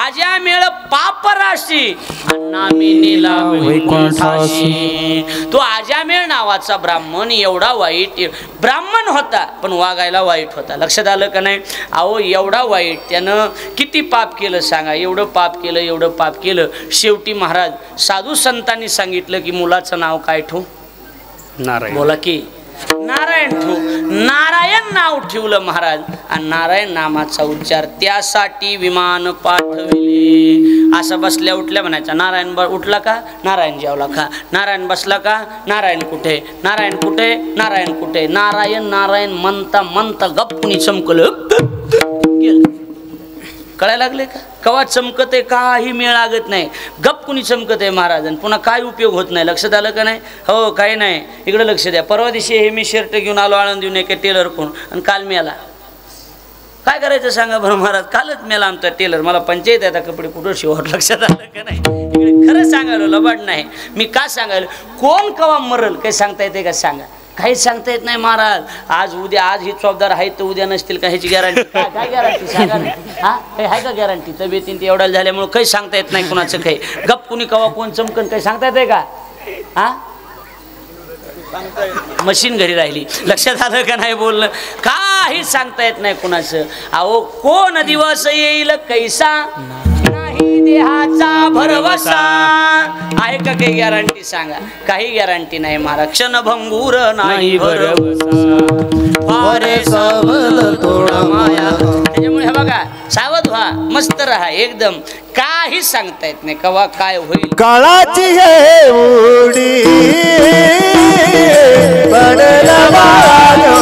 आज्या मेळ पापराशी नामी नेला वैकुंठाशी। तो आज्यामेळ नावाचा ब्राह्मण एवढा वाईट ब्राह्मण होता, पण वागायला वाईट होता। लक्षात आलं का नाही? अहो एवढा वाईट, त्यानं किती पाप केलं सांगा, एवढं पाप केलं, एवढं पाप केलं। शेवटी महाराज साधू संतांनी सांगितलं की मुलाचं नाव काय ठेवू? नारायण। बोला की नारायण ठेवू। नारायण नाव ठेवलं महाराज, आणि नारायण नामाचा उच्चार त्यासाठी विमान पाठविले। असं बसल्या उठल्या म्हणायचा नारायण उठला का? नारायण जेवला का? नारायण बसला का? नारायण कुठे? नारायण कुठे? नारायण कुठे? नारायण नारायण म्हणता म्हणता गप्पुनी चमकलं गेलं। कळायला लागले का? कवा चमकते काही मेळ लागत नाही, गप कुणी चमकते महाराज, आणि पुन्हा काय उपयोग होत नाही। लक्षात आलं का नाही? हो काही नाही, इकडे लक्ष द्या। परवा दिवशी हे मी शर्ट घेऊन आलो आळंदीहून एका टेलर कोण, आणि काल मेला। काय करायचं सांगा बरं महाराज? कालच मेला आमचा टेलर। मला पंचायत आता कपडे कुठं शिवत, लक्षात आलं का नाही? इकडे खरं सांगायला लबाड नाही मी। का सांगायला? कोण कवा मरल काही सांगता येते का सांगा? काहीच सांगता येत नाही महाराज। आज उद्या, आज ही चौकदार आहेत तर उद्या नसतील का, ह्याची गॅरंटी काय गॅरंटी सांगा ना? हा काही आहे का गॅरंटी? तब्येतीन ते एवढ्या झाल्यामुळे काही सांगता येत नाही कुणाचं काही। गप कुणी कवा कोण चमकन काही सांगता येते का? हा मशीन घरी राहिली, लक्षात आलं का नाही? बोलणं काही सांगता येत नाही कुणाचं। अहो कोण दिवस येईल कैसा नाही देहाचा भरवसा, आहे का काही गॅरंटी सांगा? काही गॅरंटी नाही महाराज। क्षणभंगूर नाही भरवसा फारे सावल थोडा माया। त्याच्यामुळे हे बघा सावध व्हा, मस्त राहा एकदम, काही सांगता येत नाही कवा काय होईल। काळाची हे उडी पडला वालो,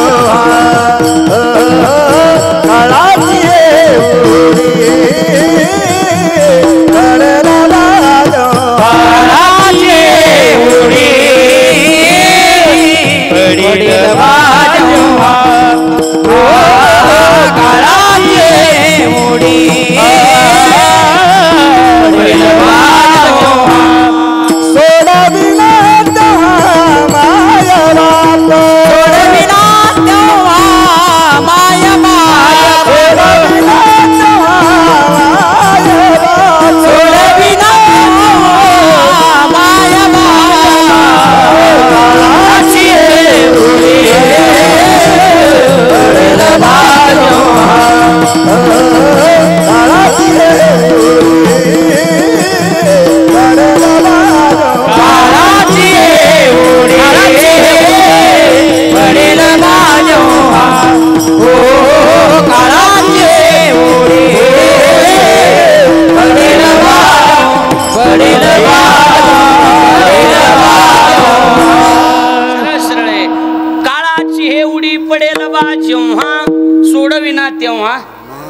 काळाची हे उडी पडला वालो, काळाची उडी पडला वालो, काळाची उडी पडला वालो, सोडविना माया बाप, सोडविना माया बाप, सोडविना माया बाप, सोडविना माया बाप, काळाची उडी पडला वालो, काळाची उडी पडला वालो, काळाची उडी पडला वालो, ओ काळाची उडी पडला वालो, पडला सरळ काळाची हे उडी पडेल बा जेव्हा, सोडविना तेव्हा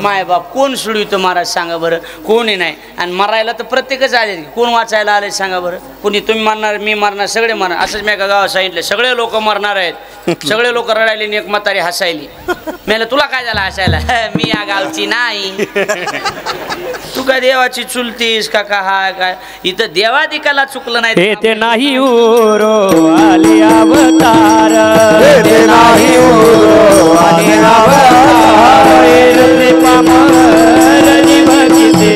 माय बाप। कोण सोडवितो महाराज सांगा बरं? कोणी नाही। आणि मरायला तर प्रत्येकच आले, कोण वाचायला आले सांगा बरं? कुणी तुम्ही मारणार, मी मारणार, सगळे मारणार। असंच मी एका गावात सांगितलं सगळे लोक मरणार आहेत, सगळे लोक रडायली आणि एक म्हातारी हसायली। मेला तुला काय झालं हसायला? मी या गावची नाही। तू काय देवाची चुलतीस का काय? काय इथं देवादिकाला चुकलं नाही ते नाही उरो आले अवतार, ते नाही उरो आले अवतार, ते पामर निभगिते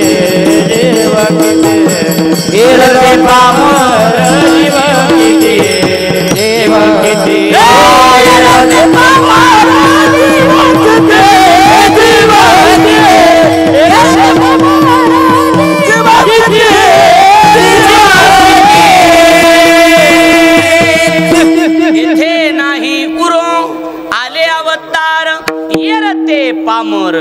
देवगिते, ते पामर निभगिते देवगिते, ते पामर निभगिते देवगिते, ते पामर निभगिते इथे नाही उरो आले अवतार, येरते पामर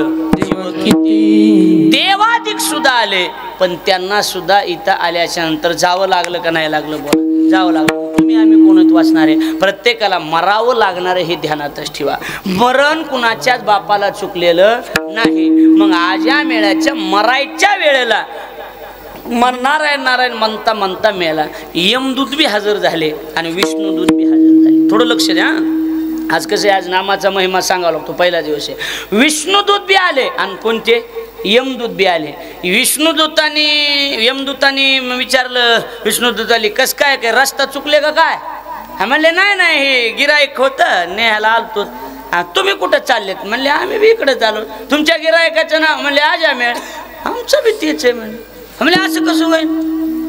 देवादिक सुद्धा आले, पण त्यांना सुद्धा इथं आल्याच्या नंतर जावं लागलं का नाही लागलं? बोल जावं लागलं। तुम्ही आम्ही कोणत वाचणार आहे? प्रत्येकाला मरावं लागणार आहे हे ध्यानातच ठेवा। मरण कुणाच्याच बापाला चुकलेलं नाही। मग आज्या मेळ्याच्या मरायच्या वेळेला नारायण नारायण म्हणता म्हणता मेला। यमदूत बी हजर झाले आणि विष्णुदूत बी हजर झाले। थोडं लक्ष द्या। आज कसं आज नामाचा महिमा सांगावा लागतो, पहिला दिवस आहे। विष्णुदूत बी आले आणि कोणते? यमदूत बी आले। यमदूतानी विचारलं विष्णुदूताली, कस काय काय रस्ता चुकले का काय? म्हणले नाही नाही हे गिराईक होतं नेहाला आलतो। तुम्ही कुठं चाललेत? म्हणले आम्ही बी इकडे चाललो। तुमच्या गिरायकाचं नाव? म्हणले आज्यामेळ। आमचं बी तेच आहे म्हणले असं कसं होईल?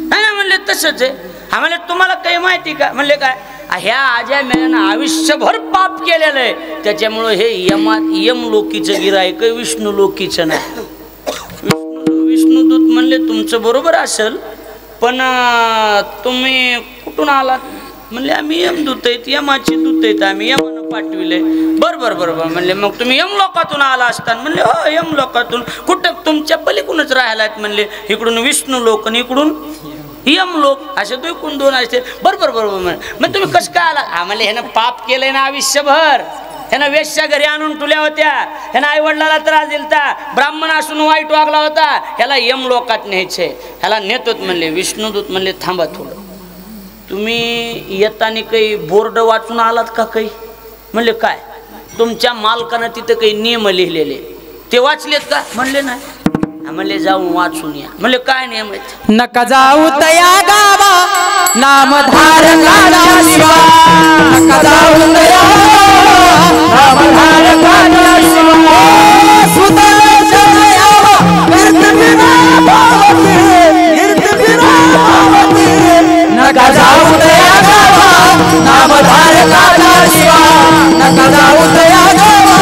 नाही ना म्हणले तसंच आहे. हा म्हणले तुम्हाला काही माहिती का? म्हणले काय? ह्या आज्या मेल्यानं आयुष्यभर पाप केलेलं आहे, त्याच्यामुळं हे यम लोकीचं गिरायक विष्णू लोकीचं नाही. विष्णुदूत म्हणले तुमचं बरोबर असेल, पण तुम्ही कुठून आलात? म्हणले आम्ही यमदूत आहेत, यमाची दूत आहेत आम्ही, यमानं पाठविले. बरोबर म्हणले मग तुम्ही यम लोकातून आला असताना? म्हणले हो यम लोकातून. कुठं? तुमच्या पलीकडूनच राहिलात म्हणले, इकडून विष्णू लोक आणि इकडून यम लोक, असे तो एकूण दोन असते. बरोबर मग तुम्ही कसं काय आला? आम्हाला ह्यानं पाप केलंय ना आयुष्यभर, ह्यानं वेश्या घरी आणून ठेवल्या होत्या, ह्यानं आई वडिलाला त्रास दिलता, ब्राह्मण असून वाईट वागला होता, ह्याला यम लोकात न्यायचे, ह्याला नेतोत म्हणले. विष्णुदूत म्हणले थांबा थोडं, तुम्ही येताना काही बोर्ड वाचून आलात का काही? म्हणले काय? तुमच्या मालकानं तिथं काही नियम लिहिलेले ते वाचलेत का? म्हणले नाही. म्हणले जाऊन वाचून या. म्हणले काय नियम आहेत? नका जाऊ तया गावा नामधारकाचा शिवा, नका जाऊ तया नामधारकाचा शिवा, सुदर्शन यावा कीर्तिविना भावते, कीर्तिविना भावते. नका जाऊ तया गावा नामधारकाचा शिवा, नका जाऊ तया गावा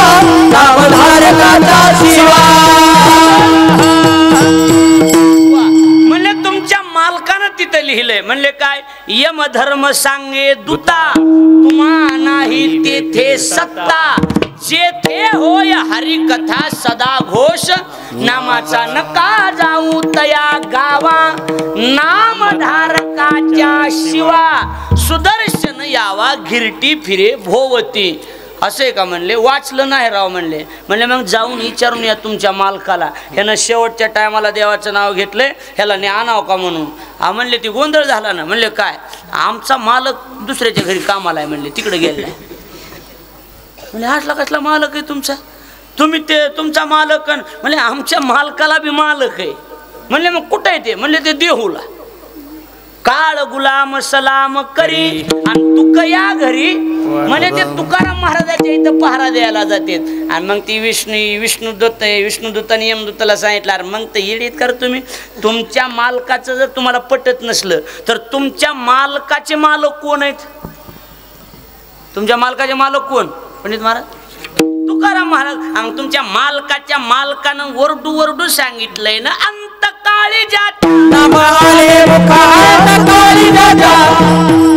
नामधारकाचा शिवा. तिथं लिहिलंय. म्हणले काय? यमधर्म सांगे दूता, तुम्हा नाही तेथे सत्ता, जेथे होय हरिकथा सदा घोष, नामाचा नका जाऊ तया गावा नामधारकाच्या शिवा, सुदर्शन यावा घिरटी फिरे भोवती. असे का? म्हणले वाचलं नाही राव. म्हणले मग जाऊन विचारून या तुमच्या मालकाला, ह्यानं शेवटच्या टायमाला देवाचं नाव घेतलंय, ह्याला ने आणाव का म्हणून. म्हणले ती गोंधळ झाला ना. म्हणले काय? आमचा मालक दुसऱ्याच्या घरी कामाला आहे म्हणले, तिकडे गेलाय. म्हणजे हाटला कसला मालक आहे तुमचा? तुम्ही ते तुमचा मालक? म्हणले आमच्या मालकाला बी मालक आहे. म्हणले मग कुठं आहे ते? म्हणले ते देहूला. काळ गुलाम सलाम करी आणि तुक या घरी, म्हणजे ते तुकाराम महाराजाच्या इथं पहारा द्यायला जाते. आणि मग ती विष्णुदूताने यमदूताला सांगितलं, अरे मग तर येडीत कर तुम्ही. तुमच्या मालकाचं जर तुम्हाला पटत नसलं तर तुमच्या मालकाचे मालक कोण आहेत? तुमच्या मालकाचे मालक कोण? पंडित महाराज तुकाराम महाराज. आणि तुमच्या मालकाच्या मालकानं वरडू सांगितलंय ना, अंतकाळी जाता नामाले मुखांतकाळी जाता,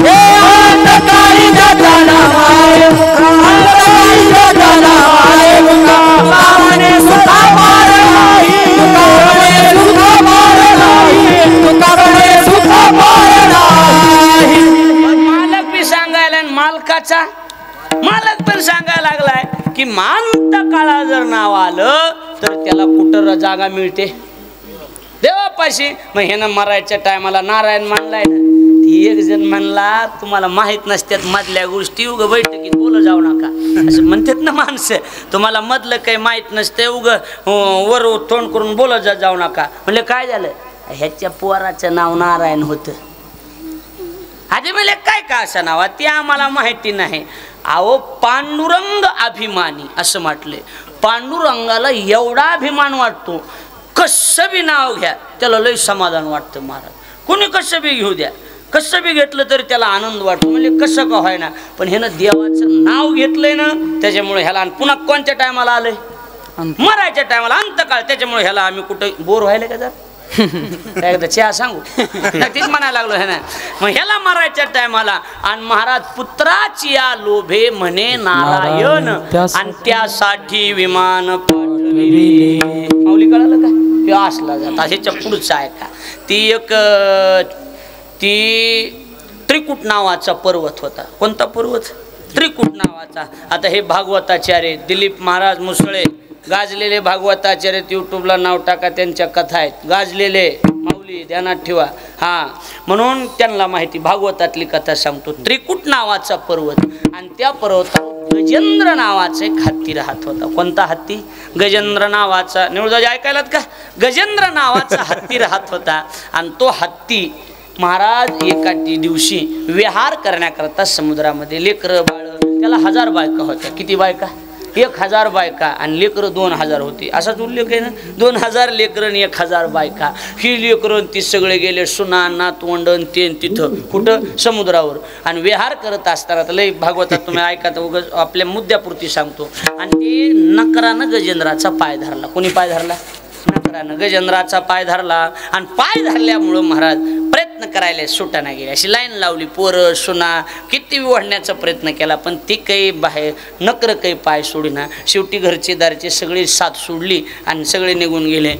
हे अंतकाळी जाता नामाले मुखांतकाळी जाता, नामाले मुखांतकाळी सुखा मार नाही, तुकारामे सुखा मार नाही, तुकारामे सुखा मार नाही. मालक बी सांगायला, मालकाचा मालक पण सांगायला लागलाय की अंतकाळा जर नाव आलं तर त्याला कुठं जागा मिळते? देवापाशी. मग ह्यानं मरायच्या टायमाला नारायण मानलाय ना. ती एक जण म्हणला, तुम्हाला माहित नसत्यात मधल्या गोष्टी, उग बैठकीत बोल जाऊ नका असं म्हणतात ना माणसं. तुम्हाला मधलं काही माहित नसते, उग वर तोंड करून बोलत जाऊ नका. म्हणले काय झालं? ह्याच्या पोराचं नाव नारायण होतं. आधी म्हणले काय का असं नाव? ते आम्हाला माहिती नाही. अहो पांडुरंग अभिमानी असं म्हटले. पांडुरंगाला एवढा अभिमान वाटतो, कसं बी नाव घ्या त्याला लय समाधान वाटतं महाराज. कोणी कसं बी घेऊ द्या, कसं बी घेतलं तरी त्याला आनंद वाटतो. म्हणजे कसं का व्हायना, पण ह्यानं देवाचं नाव घेतलंय ना, त्याच्यामुळे ह्याला. आणि पुन्हा कोणत्या टायमाला आलंय? मरायच्या टायमाला, अंतकाळ. त्याच्यामुळे ह्याला आम्ही कुठं बोर व्हायला का जर एकदा चहा सांगू तीच म्हणायला लागलो है ना. मग ह्याला मरायच्या टायमाला. आणि महाराज पुत्राची या लोभे म्हणे नारायण, आणि त्यासाठी विमान पाठविले. माऊली कळालं का? हे असला जाता ह्याच्या पुढचा आहे का? ती त्रिकूट नावाचा पर्वत होता. कोणता पर्वत? त्रिकूट नावाचा. आता हे भागवताचार्य दिलीप महाराज मुसळे, गाजलेले भागवताचार्य, यूट्यूबला नाव टाका, त्यांच्या कथा आहेत गाजलेले. माऊली ध्यानात ठेवा. म्हणून त्यांना माहिती. भागवतातली कथा सांगतो. त्रिकूट नावाचा पर्वत, आणि त्या पर्वतावर गजेंद्र नावाचा एक हत्ती राहत होता. कोणता हत्ती? गजेंद्र नावाचा. निवडदाजी ऐकायलात का? गजेंद्र नावाचा हत्ती राहत होता. आणि तो हत्ती महाराज एका दिवशी विहार करण्याकरता समुद्रामध्ये, लेकरं बाळ, त्याला 1000 बायका होत्या. किती बायका? 1000 बायका आणि लेकरं 2000 होती, असाच उल्लेख आहे ना. 2000 लेकरं आणि 1000 बायका. ही लेकरं ती सगळे गेले सुना नातवंडन ते तिथं कुठं समुद्रावर. आणि विहार करत असताना तर लय भागवतात तुम्ही ऐका, तर उगाच आपल्या मुद्द्यापुरती सांगतो. आणि ते नकरानं गजेंद्राचा पाय धरला. कोणी पाय धरला? नकरानं गजेंद्राचा पाय धरला. आणि पाय धरल्यामुळं महाराज प्रयत्न करायला सुटाना गेले. अशी लाईन लावली, पोरं सुना किती ओढण्याचा प्रयत्न केला, पण ती काही बाहेर नकर काही पाय सोडीना. शेवटी घरचे दारचे सगळी साथ सोडली आणि सगळे निघून गेले.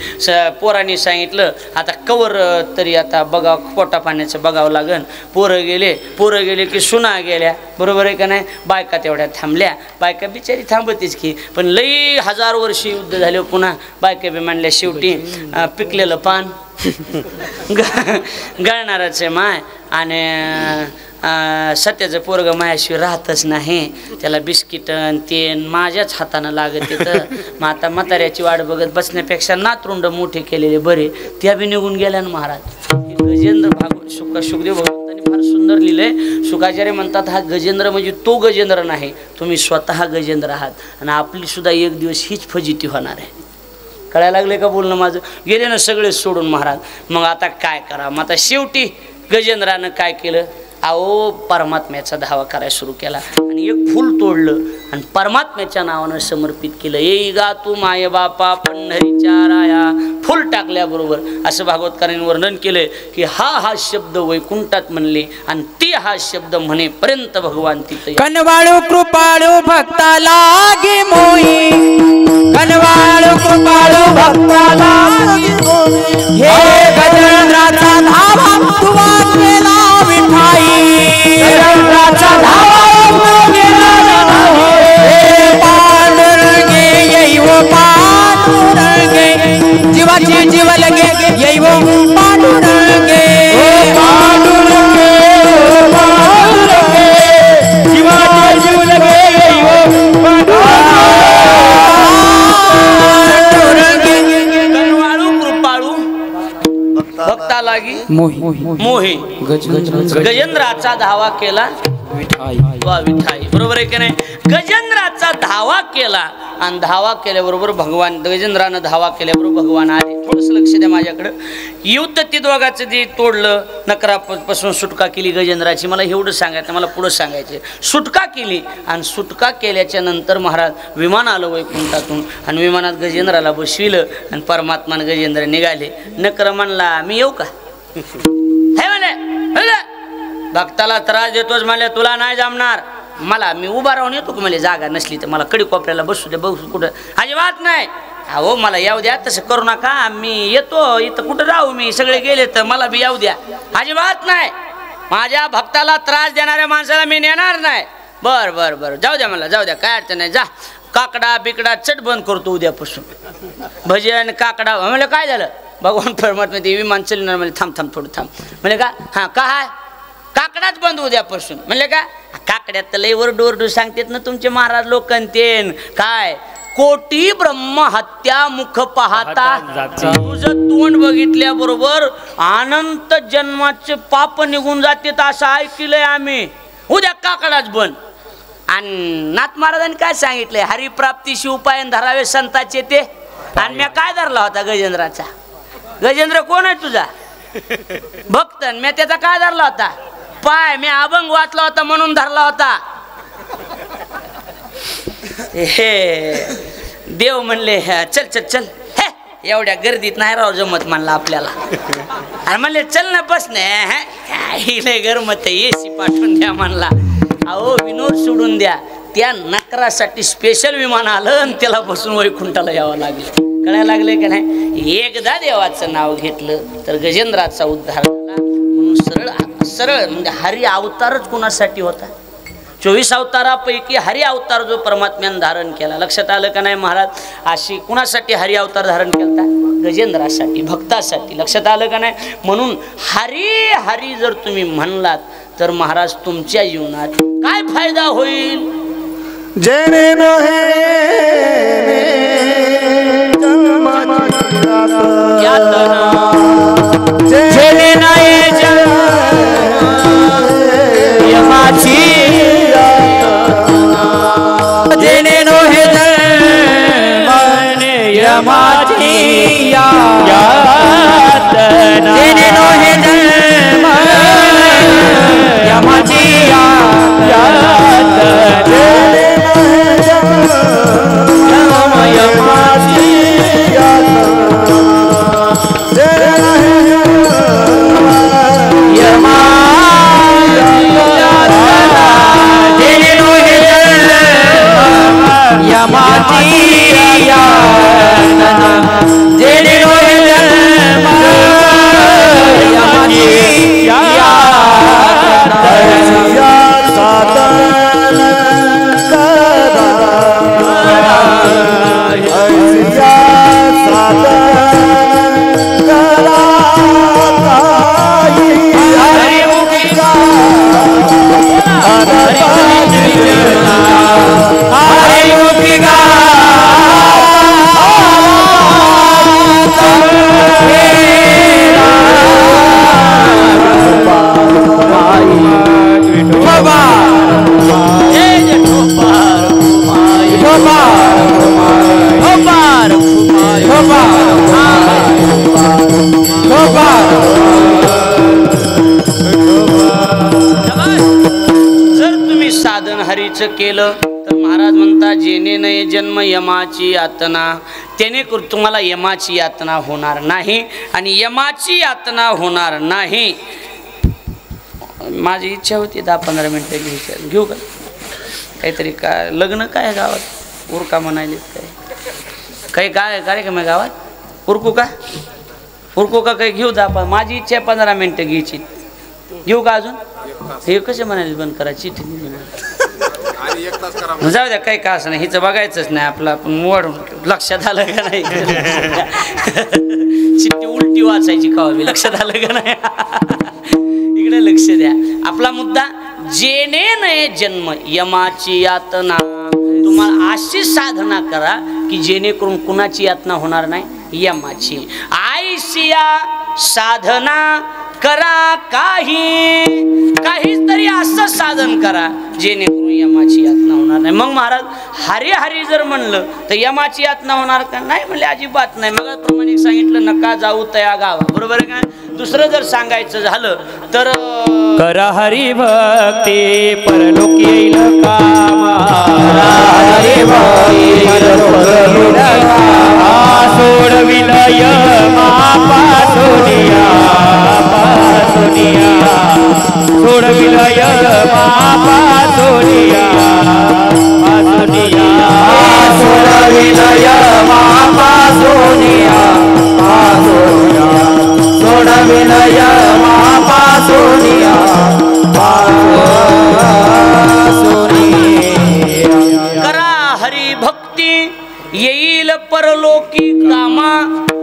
पोरांनी सांगितलं आता कवर तरी आता बघा पोटा पाण्याचं बघावं लागन. पोरं गेले की सुना गेल्या, बरोबर आहे का नाही. बायका तेवढ्या थांबल्या. बायका बिचारी थांबतीच की, पण लई 1000 वर्ष युद्ध झाले. पुन्हा बायका बी मांडल्या. शेवटी पिकलेलं पान गळणारच आहे माय. आणि सत्याचं पोरग मायाशिवाय राहतच नाही. त्याला बिस्किट तेन माझ्याच हातानं लागत येतं. मग आता म्हाताऱ्याची वाट बघत बसण्यापेक्षा नातरुंड मोठे केलेले बरे. त्या बी निघून गेल्या ना महाराज. गजेंद्र भागवत सुखदेव भगवंतांनी फार सुंदर लिहिलंय. शुकाचार्य म्हणतात हा गजेंद्र म्हणजे तो गजेंद्र नाही, तुम्ही स्वतः गजेंद्र आहात. आणि आपली सुद्धा एक दिवस हीच फजिती होणार आहे. कळायला लागले का बोलणं माझं? गेले ना सगळे सोडून महाराज. मग आता काय करा? मग आता शेवटी गजेंद्रानं काय केलं? अहो परमात्म्याचा धावा करायला सुरू केला. आणि एक फूल तोडलं आणि परमात्म्याच्या नावानं समर्पित केलं. येई गा तू माय बापा पंढरीच्या राया. फुल टाकल्याबरोबर असं भागवतकारांनी वर्णन केलंय की हा शब्द वैकुंठात म्हणले आणि ती हा शब्द म्हणेपर्यंत भगवान तिथे. कनवाळू कृपाळू भक्ता लागे मोई, कनवाळू कृपाळू भक्ता लागे मोई. हे गजेंद्राचा धावा तुवा केला विठाई, गजेंद्राचा धावा तुवा केला विठाई. हे पांडुरंगे येई वो पांडुरंगे, जीवाची जीव लगे येई वो पांडुरंगे. पांडुरंगे पांडुरंगे, जीवाची जीव लगे येई वो कनवाळू कृपाळू भक्ता लागी मोही. गजेंद्राचा धावा केला वा विठाई. बरोबर आहे की नाही? गजेंद्राचा धावा केला आणि धावा केल्याबरोबर भगवान गजेंद्रानं धावा केल्याबरोबर भगवान आले. थोडंसं लक्ष द्या माझ्याकडं. युद्ध ती दोघाचं जे तोडलं, नकरापासून सुटका केली गजेंद्राची. मला एवढं सांगायचं, मला पुढं सांगायचं. सुटका केली आणि सुटका केल्याच्या नंतर महाराज विमान आलं वैकुंठातून आणि विमानात गजेंद्राला बसविलं आणि परमात्मान गजेंद्र निघाले. नकर म्हणला मी येऊ का? हे म्हणे भक्ताला त्रास देतोच म्हणले, तुला नाही जमणार. मला मी उभा राहून येतो की मला जागा नसली तर मला कडी कोपऱ्याला बसू दे. बसू कुठं? अजिबात नाही. अहो मला येऊ द्या, तसं करू नका. मी येतो इथं, कुठं राहू मी? सगळे गेले तर मला बी येऊ द्या. अजिबात नाही. माझ्या भक्ताला त्रास देणाऱ्या माणसाला मी नेणार नाही. बर बर बर जाऊ द्या, मला जाऊ द्या, काय अडचण नाही. जा काकडा बिकडा चट बंद करतो उद्यापासून. भजन काकडा. म्हणलं काय झालं? भगवान परमात्मा ते विमान चलणार. म्हणजे थांब थोडं थांब. म्हणले का? हां काय? काकडाच बंद उद्यापासून. म्हणले का? काकड्यात तर लई वरडू सांगतात ना तुमचे महाराज लोक. काय कोटी ब्रह्म हत्या मुख पाहता, तुझं तोंड बघितल्याबरोबर अनंत जन्माचे पाप निघून जाते असं ऐकलंय आम्ही. उद्या काकडाच बंद. आणि नाथ महाराजांनी काय सांगितलंय? हरिप्राप्तीशी उपाय धरावे संताचे ते. आणि मी काय धरला होता गजेंद्राचा? गजेंद्र कोण आहे तुझा? भक्त. मी त्याचा काय धरला होता? पाय. मी अभंग वाचला होता म्हणून धरला होता. हे देव म्हणले चल चल चल. हे एवढ्या गर्दीत नाही राव जमत म्हणला आपल्याला. आणि म्हणले चल ना बस नाही. काही नाही गरमत आहे, एसी पाठवून द्या म्हणला. अहो विनोद सोडून द्या. त्या नकरासाठी स्पेशल विमान आलं आणि त्याला बसून वैकुंठाला यावं लागलं. कळायला लागले का नाही? एकदा देवाचं नाव घेतलं तर गजेंद्राचा उद्धार झाला. म्हणून सरळ म्हणजे हरी अवतारच कुणासाठी होता? 24 अवतारापैकी हरी अवतार जो परमात्म्यानं धारण केला. लक्षात आलं का नाही महाराज? अशी कुणासाठी हरी अवतार धारण केला? गजेंद्रासाठी, भक्तासाठी. लक्षात आलं का नाही? म्हणून हरी हरी जर तुम्ही म्हणलात तर महाराज तुमच्या जीवनात काय फायदा होईल? जेने नहे जेने नाही यमाची जेने नहे यातना जेणे नोहे जन्म यमाची यातना जेणे नोहे जन्म यमाची यातना जेणे नोहे यमाची यातना जेणे नोहे जन्म यमाची यातना साधन करा ऐसिया साधन करा हरि मुखिका हरि मुखिका जर तुम्ही साधन हरीचं केलं तर महाराज म्हणता जेणे नये जन्म यमाची यातना, त्याने तुम्हाला यमाची यातना होणार नाही आणि यमाची यातना होणार नाही. माझी इच्छा होती 10-15 मिनिटं घ्यायची, घेऊ का? काहीतरी काय लग्न काय गावात उरका म्हणाले काही काय कार्यक्रम आहे गावात, उरकू का काही घेऊ 10. माझी इच्छा आहे 15 मिनिटं घ्यायची, घेऊ का? अजून हे कसे म्हणाले बंद करा चिठ्ठी जाऊ द्या, काही का असं नाही, हिचं बघायचंच नाही आपलं, आपण वाढून लक्षात आलं का नाही? चिठ्ठी उलटी वाचायची कवावी, लक्षात आलं का नाही? इकडे लक्ष द्या. आपला मुद्दा जेणे नये जन्म यमाची यातना. तुम्हाला अशी साधना करा की जेणेकरून कुणाची यातना होणार नाही, यमाची. आयसिया साधना करा काहीच तरी असं साधन करा जेणेकरून यमाची यातना होणार नाही. मग महाराज हरी हरी जर म्हणलं तर यमाची यातना होणार का? नाही म्हणले, अजिबात नाही. मग प्रमाणे सांगितलं नका जाऊ तया गावा, बरोबर आहे का? दुसरं जर सांगायचं झालं तर करा हरी भक्ती परलोक येईल कामा, हरी भक्ती परलोक येईल कामा, सोडविल यमापासुनिया सोडविल यमापासुनिया सोडविल यमापासुनिया सोडविल यमापासुनिया करा हरी भक्ती येईल परलोकी कामा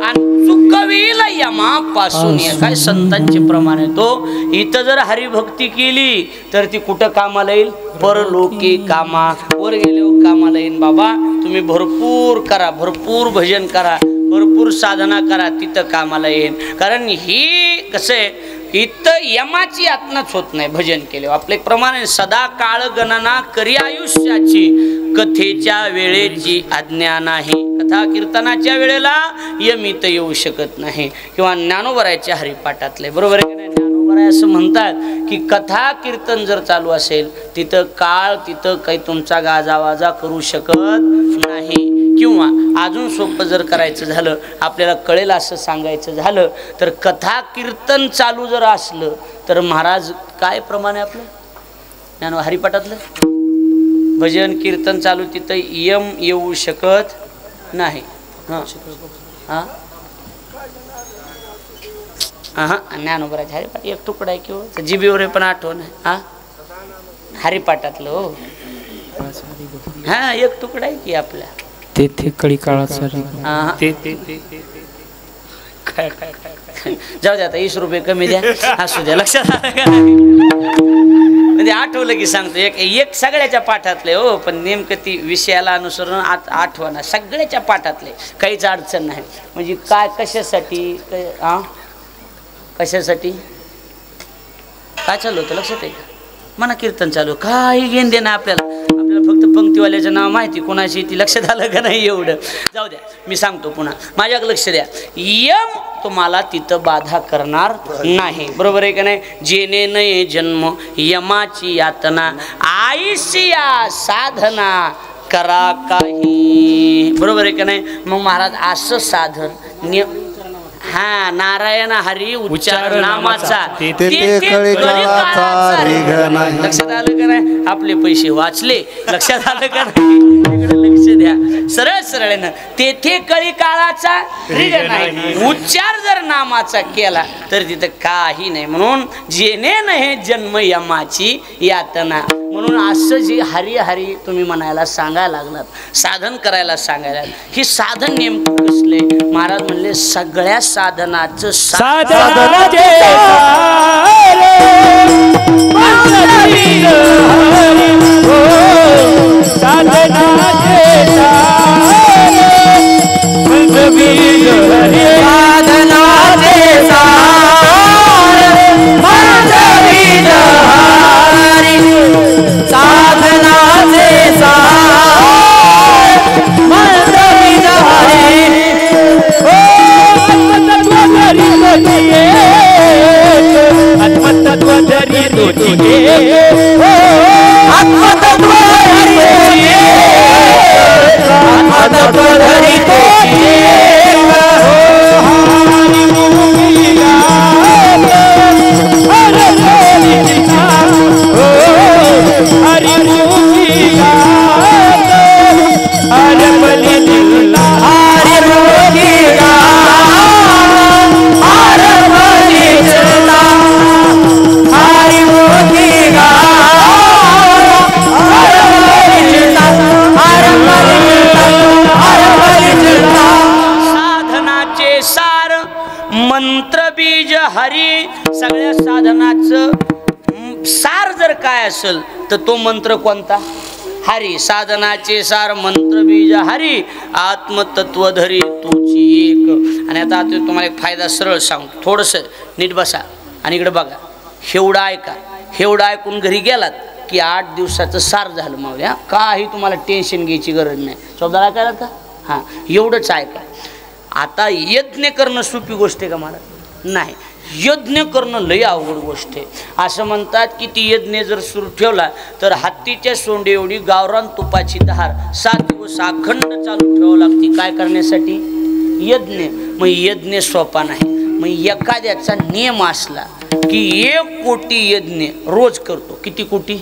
आणि चुकविल यमापासून. काय संतांचे प्रमाण आहे तो. इथं जर हरिभक्ती केली तर ती कुठं कामाला येईल? परलोकी कामा. वर गेल्यावर कामाला येईल. बाबा तुम्ही भरपूर करा, भरपूर भजन करा, भरपूर साधना करा, तिथं कामाला येईल. कारण ही कसं आहे, इथं यमाची यातनाच होत नाही भजन केले. आपले प्रमाणे सदा काळ गणना करी आयुष्याची, कथेच्या वेळेची आज्ञा नाही. कथा कीर्तनाच्या वेळेला यमित येऊ शकत नाही. किंवा ज्ञानोबरायच्या हरिपाठातले, बरोबर आहे की नाही? ज्ञानोबराय असं म्हणतात की कथा कीर्तन जर चालू असेल तिथं काळ, तिथं काही तुमचा गाजावाजा करू शकत नाही. किंवा अजून सोपं जर करायचं झालं, आपल्याला कळेल असं सांगायचं झालं तर कथा कीर्तन चालू जर असलं तर महाराज काय प्रमाण आहे आपलं ज्ञान हरिपाठातलं? भजन कीर्तन चालू तिथं यम येऊ शकत नाही. हां हां ज्ञानोबराज हरिपाठ एक तुकडा आहे किंवा जिबीवर पण आठवण आहे. हां हरिपाठातलं हो, हां एक तुकडा आहे की आपल्या तेथे कडी काळात सर जाऊ द्या आता 20 रुपये कमी द्या, असू द्या. लक्षात आलं का? म्हणजे आठवलं की सांगतो. एक सगळ्याच्या पाठातले हो, पण नेमकं ती विषयाला अनुसरून आठवणं सगळ्याच्या पाठातले, काहीच अडचण नाही. म्हणजे काय कशासाठी कशासाठी काय चालू होतं लक्षात आहे का? मना कीर्तन चालू, काही घेण देणं आपल्याला फक्त पंक्तीवाल्याचं नाव माहिती कोणाची ती लक्षात आलं का नाही एवढं जाऊ द्या मी सांगतो पुन्हा माझ्याकडे लक्ष द्या यम तुम्हाला तिथं बाधा करणार नाही बरोबर आहे का नाही जेणे नये जन्म यमाची यातना आयुष्या साधना करा काही बरोबर आहे का नाही मग महाराज असं साधन हा नारायण हरी उच्चार नामाचा लक्षात आलं का नाही आपले पैसे वाचले लक्षात आलं का नाही लक्ष द्या सरळ सरळ ना तेथे कळी काळाचा रिग नाही उच्चार जर नामाचा केला तर तिथं काही नाही म्हणून जेणे नाही जन्म यमाची यातना म्हणून असं जे हरी हरी तुम्ही म्हणायला सांगायला लागलात साधन करायला सांगायला ही साधन नेमकं कसले महाराज म्हणले सगळ्या साधनाचं साधनाचे मंत्रबीज हरी सगळ्या साधनाचं सार जर काय असेल तर तो मंत्र कोणता हरी साधनाचे सार मंत्रबीज हरी आत्मतत्वधरी तूची एक आणि आता तुम्हाला एक फायदा सरळ सांगतो थोडंसं नीट बसा आणि इकडे बघा एवढं ऐका एवढं ऐकून घरी गेलात की 8 दिवसाचं सार झालं मावल्या काही तुम्हाला टेन्शन घ्यायची गरज नाही शब्द ऐकायला का हां एवढंच ऐका आता यज्ञ करणं सोपी गोष्ट आहे का मला नाही यज्ञ करणं लय अवघड गोष्ट आहे असं म्हणतात की ती यज्ञ जर सुरू ठेवला तर हत्तीच्या सोंडे एवढी गावरान तुपाची धार 7 दिवस अखंड चालू ठेवावं लागते काय करण्यासाठी यज्ञ मग यज्ञ सोपा नाही मग एखाद्याचा नियम असला की 1 कोटी यज्ञ रोज करतो किती कोटी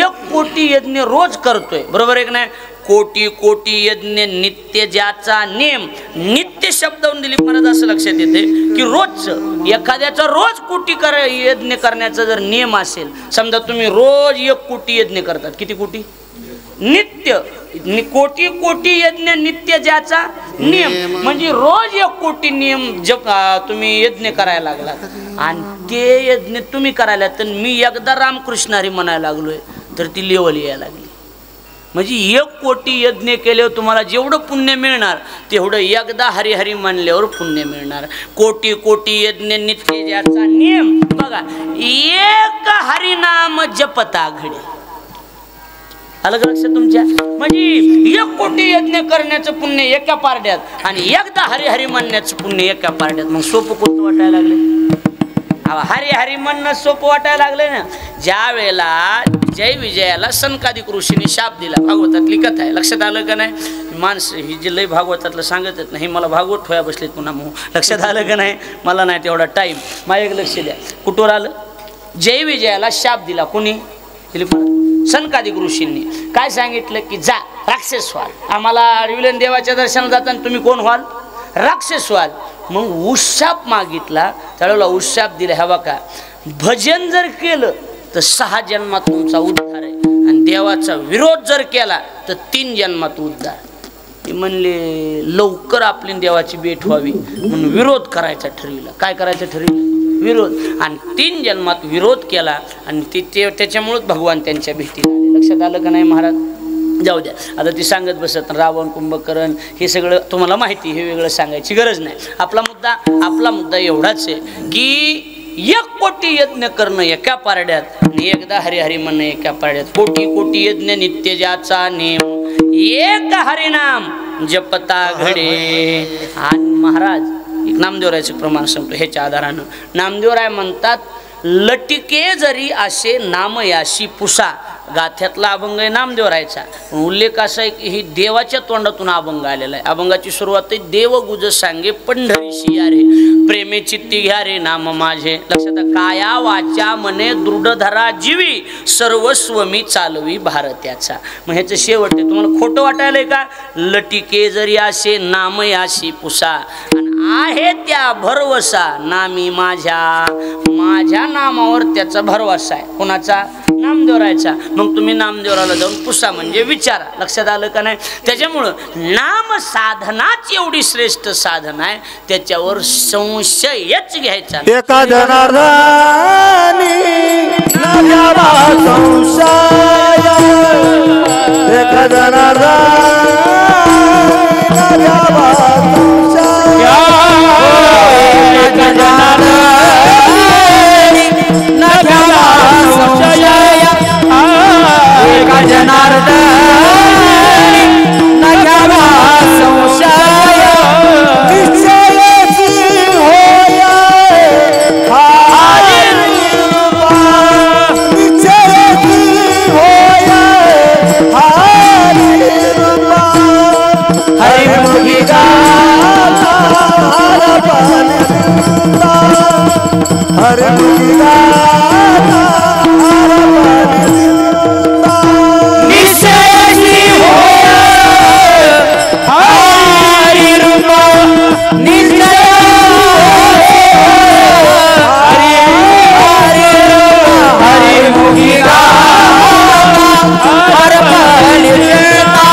1 कोटी यज्ञ रोज करतोय बरोबर आहे की नाही कोटी कोटी यज्ञ नित्य ज्याचा नियम नित्य शब्दावून दिली मला असं लक्षात येते की रोजचं एखाद्याचा रोज कोटी यज्ञ करण्याचा जर नियम असेल समजा तुम्ही रोज 1 कोटी यज्ञ करतात किती कोटी नित्य कोटी कोटी यज्ञ नित्य ज्याचा नियम म्हणजे रोज 1 कोटी नियम जप तुम्ही यज्ञ करायला लागलात आणि ते यज्ञ तुम्ही करायला तर मी एकदा रामकृष्ण हरी म्हणायला लागलोय तर ती लेवल यायला लागली म्हणजे 1 कोटी यज्ञ केल्यावर तुम्हाला जेवढं पुण्य मिळणार तेवढं एकदा हरिहरी म्हणल्यावर पुण्य मिळणार कोटी कोटी यज्ञ नित्य ज्याचा नियम बघा 1 हरिनाम जपता घडे अलग लक्ष तुमच्या म्हणजे 1 कोटी यज्ञ करण्याचं पुण्य एका पारड्यात आणि एकदा हरिहरी म्हणण्याचं पुण्य एका पारड्यात मग सोपं कोणतं वाटायला लागले हरी हरी म्हणणं सोपं वाटायला लागलं ना ज्या वेळेला जय विजयाला सनकादिक ऋषीने शाप दिला भागवतातली कथा आहे लक्षात आलं का नाही माणसं ही जे लय भागवतातलं सांगत येत नाही मला भागवत ठोया बसलेत पुन्हा लक्षात आलं का नाही मला नाही तेवढा टाईम माझ्या एक लक्ष द्या कुठवर आलं जय विजयाला शाप दिला कोणी सनकादिक ऋषींनी काय सांगितलं की जा राक्षस व्हाल आम्हाला रिविलन देवाच्या दर्शनाला जाताना तुम्ही कोण व्हाल राक्षस व्हाल मग उशाप मागितला त्यावेळेला उशाप दिला हा बघा भजन जर केलं तर 6 जन्मात तुमचा उद्धार आहे आणि देवाचा विरोध जर केला तर 3 जन्मात उद्धार ते म्हणले लवकर आपली देवाची भेट व्हावी म्हणून विरोध करायचा ठरविला काय करायचं ठरविलं विरोध आणि 3 जन्मात विरोध केला आणि ते त्याच्यामुळेच भगवान त्यांच्या भेटीला आले लक्षात आलं का नाही महाराज जाऊ द्या आता ती सांगत बसत रावण कुंभकर्ण हे सगळं तुम्हाला माहिती हे वेगळं सांगायची गरज नाही आपला मुद्दा एवढाच आहे की 1 कोटी यज्ञ करणं एका पारड्यात आणि एकदा हरिहरी म्हणणे एका पाड्यात कोटी कोटी यज्ञ नित्य ज्याचा नेम एक हरिनाम जपता घडे. आणि महाराज एक नामदेवरायचं प्रमाण सांगतो ह्याच्या आधारानं. नामदेवराय म्हणतात लटिके जरी असे नामयाशी पुसा. गाथ्यातला अभंग आहे नामदेवरायचा, पण उल्लेख असा आहे की ही देवाच्या तोंडातून अभंग आलेला आहे. अभंगाची सुरुवात आहे देव गुज सांगे पंढरीशी या रे प्रेमे चित्ती घ्या रे नाम माझे. लक्षात काया वाचा मने दृढ धरा जीवी सर्वस्व मी चालवी भारत्याचा. मग ह्याचं शेवट आहे. तुम्हाला खोटं वाटायलंय का? लटिके जरी असे नामयाशी पुसा आणि आहे त्या भरवसा नामी माझ्या नामावर त्याचा भरवसा आहे. कोणाचा? नामदेवरायचा. मग तुम्ही नामदेवराला जाऊन पुसा म्हणजे विचारा. लक्षात आलं का नाही? त्याच्यामुळं नाम साधनाच एवढी श्रेष्ठ साधना आहे, त्याच्यावर संशयच घ्यायचा. एका जनार्दनी न घ्यावा संशय, एका जनार्दनी न घ्यावा संशय, एका जनार्दनी न घ्यावा संशय, एका जनार्दनी न घ्यावा संशय, निश्चयची होय हरी रूपा, निश्चयची होय हरी रूपा, हरिमुखी गाता हरपनिता, हरिमुखी गाता हरपनिता, निश्चयची होय हरी रूपा, निश्चय हरिमुखी गाता हरपनिता,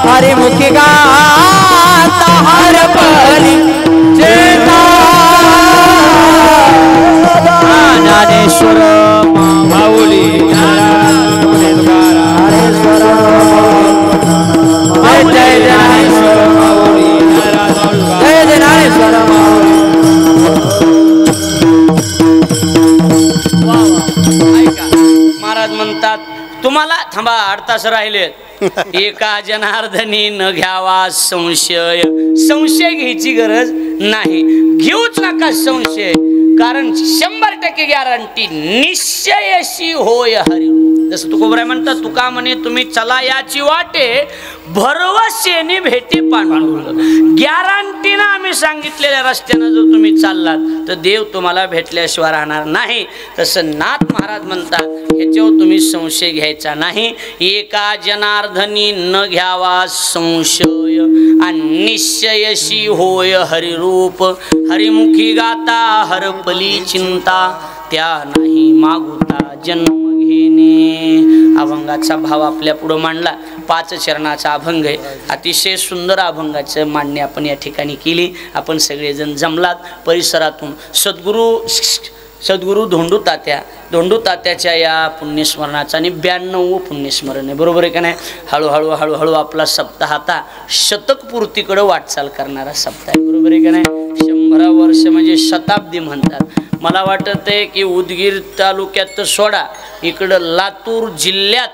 हरिमुखी गाता हरपनिता. ज्ञानेश्वर माऊली जय ज्ञानेश्वर माऊली, जय ज्ञानेश्वर माऊली. ऐका महाराज म्हणतात तुम्हाला थांबा 8 तास राहिलेत. एका जनार्दनी न घ्यावा संशय. संशय घ्यायची गरज नाही, घेऊच नका संशय, कारण 100% गॅरंटी निश्चयशी होय हरी. जसं तुकोबराय म्हणतात तुका म्हणे तुम्ही चला याची वाटे भरवसेने भेटे पांडुरंग. गॅरंटीनं आम्ही सांगितलेल्या रस्त्यानं जर तुम्ही चाललात तर देव तुम्हाला भेटल्याशिवाय राहणार नाही. तसं नाथ महाराज म्हणतात ह्याच्यावर तुम्ही संशय घ्यायचा नाही. एका जनार्दनी न घ्यावा संशय आणि निश्चयशी होय हरिरूप. हरिमुखी गाता हरपली चिंता, त्या नाही मागुता जन्म घेणे. अभंगाचा भाव आपल्या पुढं मांडला. 5 चरणाचा अभंग आहे. अतिशय सुंदर अभंगाचं मांडणी आपण या ठिकाणी केली. आपण सगळेजण जमलात परिसरातून. सद्गुरू धोंडू तात्याच्या या पुण्यस्मरणाचा आणि 92वं पुण्यस्मरण आहे. बरोबर आहे का नाही? हळूहळू आपला सप्ताह आता शतकपूर्तीकडे वाटचाल करणारा सप्ताह आहे. बरोबर आहे का नाही? 100 वर्ष म्हणजे शताब्दी म्हणतात. मला वाटत आहे की उदगीर तालुक्यात तर सोडा, इकडं लातूर जिल्ह्यात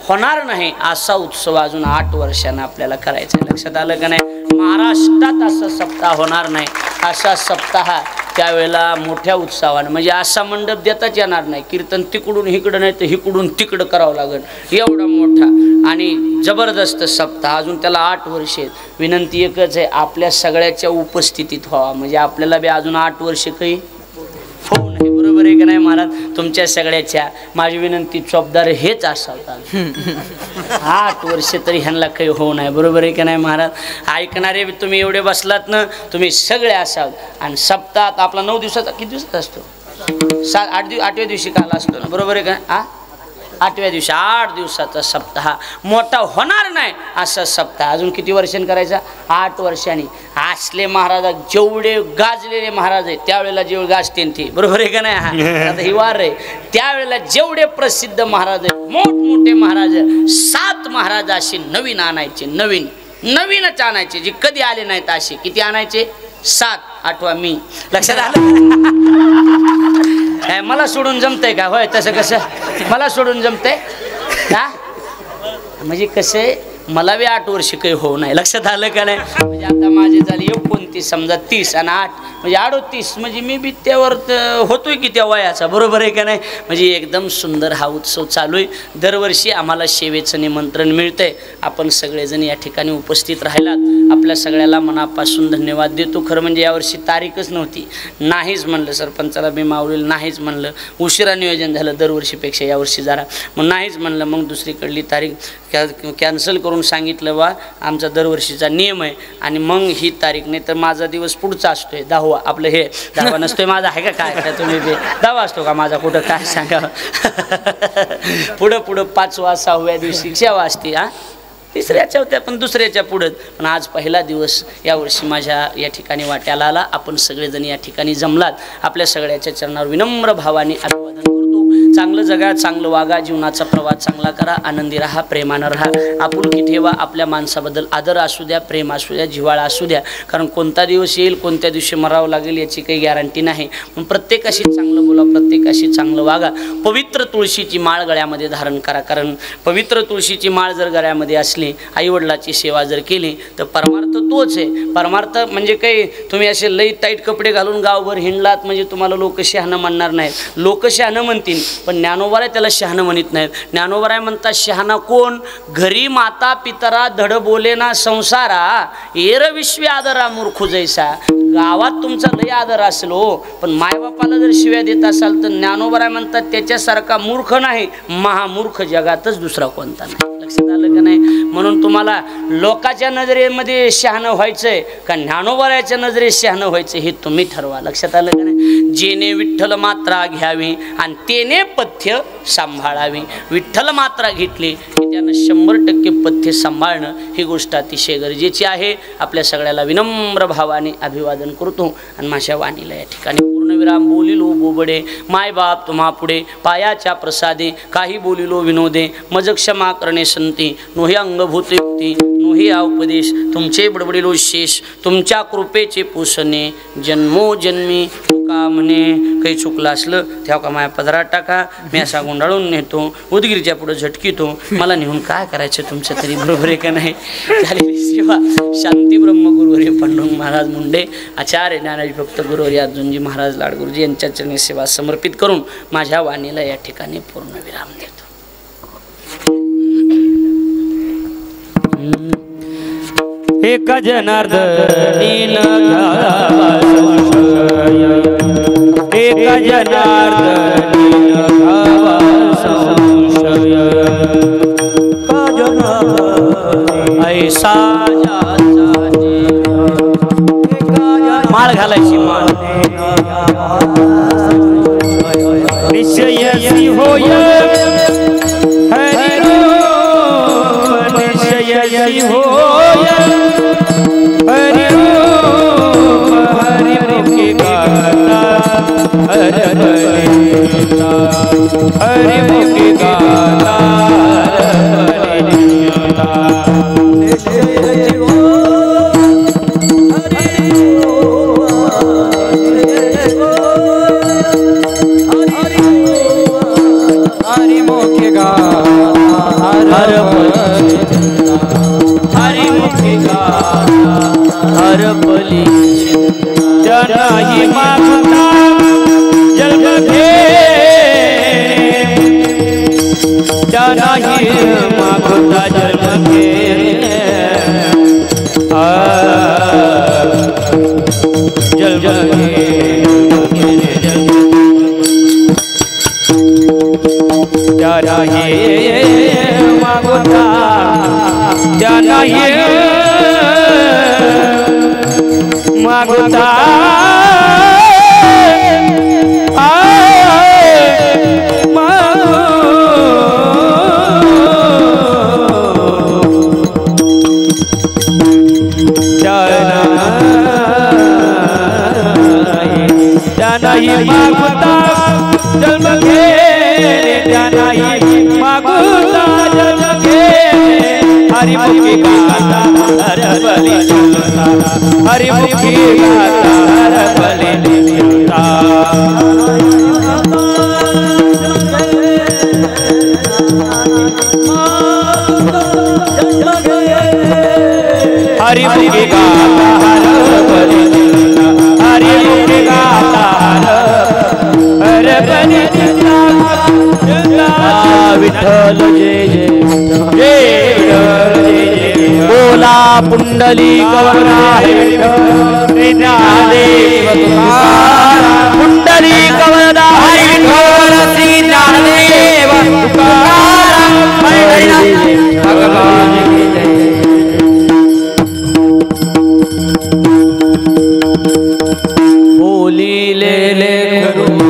होणार नाही असा उत्सव अजून 8 वर्षांना आपल्याला करायचा आहे. लक्षात आलं का नाही? महाराष्ट्रात असा सप्ताह होणार नाही. असा सप्ताह त्यावेळेला मोठ्या उत्साहानं, म्हणजे असा मंडप देताच येणार नाही. कीर्तन तिकडून इकडं नाही तर इकडून तिकडं करावं लागेल. एवढा मोठा आणि जबरदस्त सप्ताह. अजून त्याला 8 वर्ष आहेत. विनंती एकच आहे, आपल्या सगळ्याच्या उपस्थितीत व्हावा. म्हणजे आपल्याला बी अजून 8 वर्ष काही होऊ नये. बरोबर आहे का नाही महाराज? तुमच्या सगळ्याच्या माझी विनंती चोपदार हेच असावतात. 8 वर्ष तरी ह्यांना काही होऊ नये. बरोबर आहे का नाही महाराज? ऐकणारे तुम्ही एवढे बसलात ना, तुम्ही सगळे असाल. आणि सप्ताहात आपला 9 दिवसाचा किती दिवसात असतो? 8व्या दिवशी काल असतो ना. बरोबर आहे का? 8व्या दिवशी 8 दिवसाचा सप्ताह मोठा होणार नाही असा सप्ताह अजून किती वर्षांनी करायचा? 8 वर्षांनी. असले महाराज जेवढे गाजलेले महाराज आहेत त्यावेळेला जेवढे गाजतील ते. बरोबर आहे का नाही? आता ही वार आहे. त्यावेळेला जेवढे प्रसिद्ध महाराज आहेत, मोठमोठे महाराज, 7 महाराज असे नवीन आणायचे. नवीनच आणायचे, जे कधी आले नाहीत असे. किती आणायचे? 7. 8वा मी. लक्षात आलं? काय मला सोडून जमतंय का? होय तसं कसं मला सोडून जमतंय का? म्हणजे कसं आहे, मला बी 8 वर्ष काही होऊ नाही. लक्षात आलं का नाही? म्हणजे आता माझे झाले 29 समजा 30 आणि 8 म्हणजे 38 म्हणजे मी बी त्यावर होतोय की त्या वयाचा. बरोबर आहे का नाही? म्हणजे एकदम सुंदर हा उत्सव चालू आहे. दरवर्षी आम्हाला सेवेचं निमंत्रण मिळतंय. आपण सगळेजण या ठिकाणी उपस्थित राहिलात, आपल्या सगळ्याला मनापासून धन्यवाद देतो. खरं म्हणजे यावर्षी तारीखच नव्हती, नाहीच म्हणलं सरपंचाला मी मावळील, नाहीच म्हणलं. उशिरा नियोजन झालं दरवर्षीपेक्षा यावर्षी जरा, मग नाहीच म्हणलं. मग दुसरीकडली तारीख कॅन्सल करून सांगितलं वा आमचा दरवर्षीचा नियम आहे आणि मग ही तारीख. नाही तर माझा दिवस पुढचा असतोय 10वा. आपलं हे 10वा नसतोय माझा, आहे का काय तुम्ही बी 10वा असतो का माझा? कुठं काय सांगा. पुढं 5वा 6व्या दिवशी सेवा असते. हा 3ऱ्याच्या होत्या पण दुसऱ्याच्या पुढं. पण आज पहिला दिवस यावर्षी माझ्या या ठिकाणी वाट्याला आला. आपण सगळेजण या ठिकाणी जमलात. आपल्या सगळ्याच्या चरणावर विनम्र भावाने अभिवादन करतो. चांगलं जगा, चांगलं वागा, जीवनाचा प्रवास चांगला करा, आनंदी राहा, प्रेमानं राहा, आपुलकी ठेवा. आपल्या माणसाबद्दल आदर असू द्या, प्रेम असू द्या, जिव्हाळा असू द्या. कारण कोणता दिवस येईल, कोणत्या दिवशी मरावं लागेल याची काही गॅरंटी नाही. पण प्रत्येकाशी चांगलं बोला, प्रत्येकाशी चांगलं वागा. पवित्र तुळशीची माळ गळ्यामध्ये धारण करा. कारण पवित्र तुळशीची माळ जर गळ्यामध्ये असली, आईवडिलाची सेवा जर केली तर परमार्थ तोच आहे. परमार्थ म्हणजे काही तुम्ही असे लई टाईट कपडे घालून गावभर हिंडलात म्हणजे तुम्हाला लोक शहाणं म्हणणार नाहीत. लोक शहाणं म्हणतील पण ज्ञानोबाराय त्याला शहाणं म्हणत नाहीत. ज्ञानोबाराय म्हणतात शहाणा कोण? घरी माता पितरा धड बोले ना संसारा, एरविश्वी विश्वी आदरा मूर्खू जैसा. गावात तुमचा लय आदर असेल हो, पण मायबापाला जर शिव्या देत असाल तर ज्ञानोबाराय म्हणतात त्याच्यासारखा मूर्ख नाही, महामूर्ख जगातच दुसरा कोणता नाही. लक्षात आलं का नाही? म्हणून तुम्हाला लोकाच्या नजरेमध्ये शहाणं व्हायचंय का ज्ञानोबारायच्या नजरेत शहाणं व्हायचं हे तुम्ही ठरवा. लक्षात आलं का नाही? जेने विठ्ठल मात्रा घ्यावी आणि तेने पथ्य सांभाळावी. विठ्ठल मात्रा घेतली की त्यानं 100% पथ्य सांभाळणं ही गोष्ट अतिशय गरजेची आहे. आपल्या सगळ्याला विनम्र भावाने अभिवादन करतो आणि माझ्या वाणीला या ठिकाणी पूर्णविराम. बोलिलो बोबडे माय बाप तुम्हा पुढे, पायाच्या प्रसादे काही बोलिलो विनोदे, मज क्षमा करणे संती, नोहे अंगभूत युक्ती, नोहे उपदेश, तुमचे बडबडिलो शेष, तुमच्या कृपेचे पोषणे जन्मोजन्मी. का म्हणे काही चुकलं असलं तेव्हा का माझ्या पदरात टाका, मी असा गुंडाळून नेतो, उदगिरीच्या पुढं झटकितो, मला नेऊन काय करायचं तुमचं तरी. बरोबर आहे का नाही? झालेली सेवा शांती ब्रह्मगुरुवर्य पांडुरंग महाराज मुंडे, आचार्य ज्ञानाजी भक्त गुरुवर्य अर्जुनजी महाराज लाडगुरुजी यांच्या चरणी सेवा समर्पित करून माझ्या वाणीला या ठिकाणी पूर्ण विराम देतो. एक जनार्दनी न घ्यावा संशय, एक जनार्दनी न घ्यावा संशय, का जनार्दनी ऐसा माळ घालायची माळ निश्चयसी होय हरि रूप, निश्चयसी होय हरि रूप, हरि मुखी गाता हर बलिता, हरि मुखी गाता हर बलिता. हरि मुखी गाता हर हरि मुखी गाता हर बलि. जनाही मागता जल घे, जनाही मागता जल घे, जल घे जनाही मागता जनाही मागता जनाही मागता जन्म घे, जनाही मागता जन्म घे, हरि मुखी गाता हर बलि देवता, हरि मुखी गाता हर बलि देवता. हरिमुखी गाता हर हरिमुखी गाता हर विठ्ठल जय जय विठ्ठल जय जय बोला पुंडलिक वरदाय ज्ञानदेव तुकाराम पुंडलिक वरदाय विठ्ठल श्री ज्ञानदेव तुकाराम भगवान की जय बोली ले ले करू